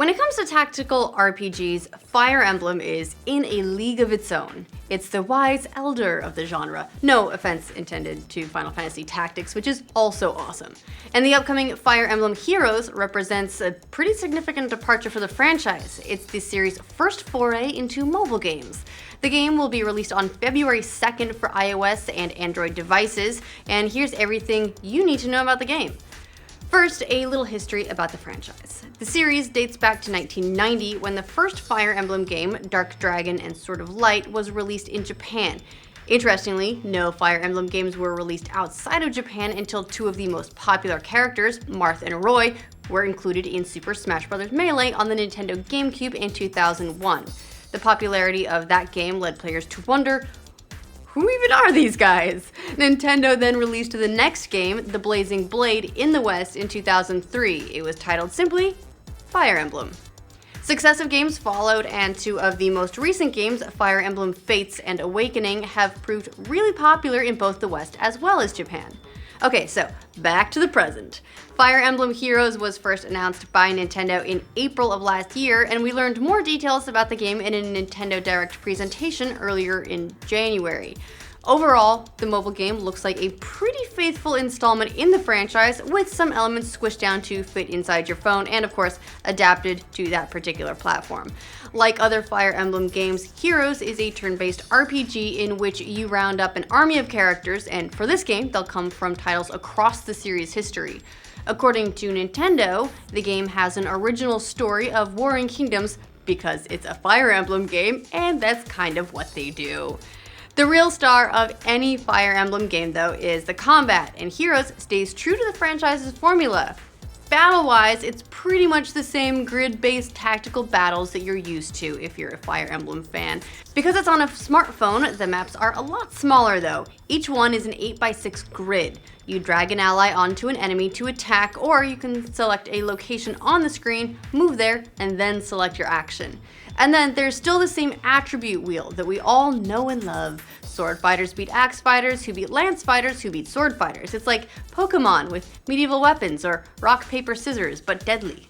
When it comes to tactical RPGs, Fire Emblem is in a league of its own. It's the wise elder of the genre. No offense intended to Final Fantasy Tactics, which is also awesome. And the upcoming Fire Emblem Heroes represents a pretty significant departure for the franchise. It's the series' first foray into mobile games. The game will be released on February 2nd for iOS and Android devices, and here's everything you need to know about the game. First, a little history about the franchise. The series dates back to 1990 when the first Fire Emblem game, Dark Dragon and Sword of Light, was released in Japan. Interestingly, no Fire Emblem games were released outside of Japan until two of the most popular characters, Marth and Roy, were included in Super Smash Bros. Melee on the Nintendo GameCube in 2001. The popularity of that game led players to wonder, who even are these guys? Nintendo then released the next game, The Blazing Blade, in the West in 2003. It was titled simply Fire Emblem. Successive games followed, and two of the most recent games, Fire Emblem Fates and Awakening, have proved really popular in both the West as well as Japan. Okay, so back to the present. Fire Emblem Heroes was first announced by Nintendo in April of last year, and we learned more details about the game in a Nintendo Direct presentation earlier in January. Overall, the mobile game looks like a pretty faithful installment in the franchise, with some elements squished down to fit inside your phone and, of course, adapted to that particular platform. Like other Fire Emblem games, Heroes is a turn-based RPG in which you round up an army of characters, and for this game, they'll come from titles across the series' history. According to Nintendo, the game has an original story of warring kingdoms because it's a Fire Emblem game, and that's kind of what they do. The real star of any Fire Emblem game, though, is the combat, and Heroes stays true to the franchise's formula. Battle-wise, it's pretty much the same grid-based tactical battles that you're used to if you're a Fire Emblem fan. Because it's on a smartphone, the maps are a lot smaller though. Each one is an 8x6 grid. You drag an ally onto an enemy to attack, or you can select a location on the screen, move there, and then select your action. And then there's still the same attribute wheel that we all know and love. Sword fighters beat axe fighters, who beat lance fighters, who beat sword fighters. It's like Pokemon with medieval weapons, or rock, paper, scissors, but deadly.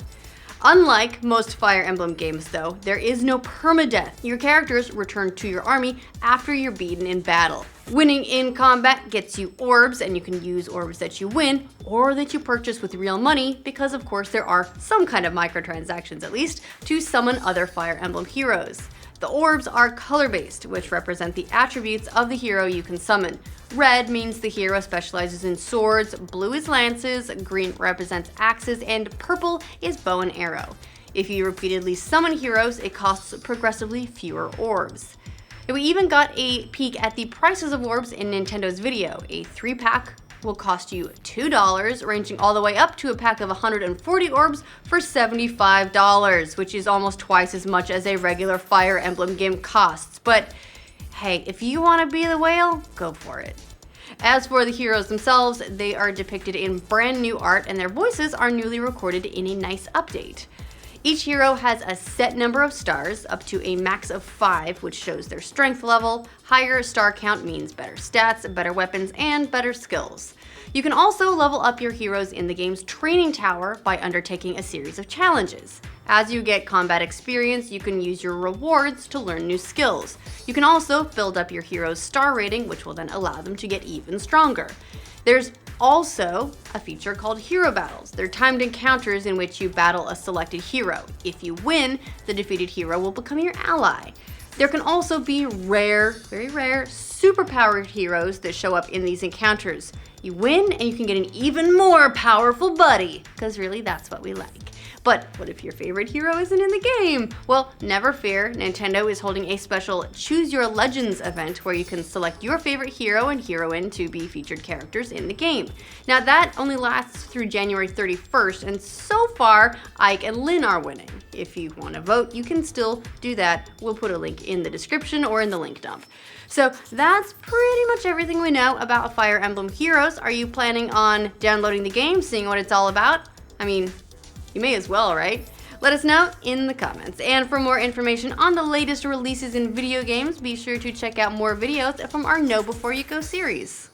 Unlike most Fire Emblem games though, there is no permadeath. Your characters return to your army after you're beaten in battle. Winning in combat gets you orbs, and you can use orbs that you win or that you purchase with real money, because of course there are some kind of microtransactions at least to summon other Fire Emblem heroes. The orbs are color-based, which represent the attributes of the hero you can summon. Red means the hero specializes in swords, blue is lances, green represents axes, and purple is bow and arrow. If you repeatedly summon heroes, it costs progressively fewer orbs. We even got a peek at the prices of orbs in Nintendo's video. A 3-pack will cost you $2, ranging all the way up to a pack of 140 orbs for $75, which is almost twice as much as a regular Fire Emblem game costs. But hey, if you want to be the whale, go for it. As for the heroes themselves, they are depicted in brand new art, and their voices are newly recorded in a nice update. Each hero has a set number of stars, up to a max of 5, which shows their strength level. Higher star count means better stats, better weapons, and better skills. You can also level up your heroes in the game's training tower by undertaking a series of challenges. As you get combat experience, you can use your rewards to learn new skills. You can also build up your hero's star rating, which will then allow them to get even stronger. There's also a feature called Hero Battles. They're timed encounters in which you battle a selected hero. If you win, the defeated hero will become your ally. There can also be rare, very rare, superpowered heroes that show up in these encounters. You win and you can get an even more powerful buddy, because really that's what we like. But what if your favorite hero isn't in the game? Well, never fear, Nintendo is holding a special Choose Your Legends event where you can select your favorite hero and heroine to be featured characters in the game. Now that only lasts through January 31st, and so far, Ike and Lynn are winning. If you want to vote, you can still do that. We'll put a link in the description or in the link dump. So that's pretty much everything we know about Fire Emblem Heroes. Are you planning on downloading the game, seeing what it's all about? I mean, you may as well, right? Let us know in the comments. And for more information on the latest releases in video games, be sure to check out more videos from our Know Before You Go series.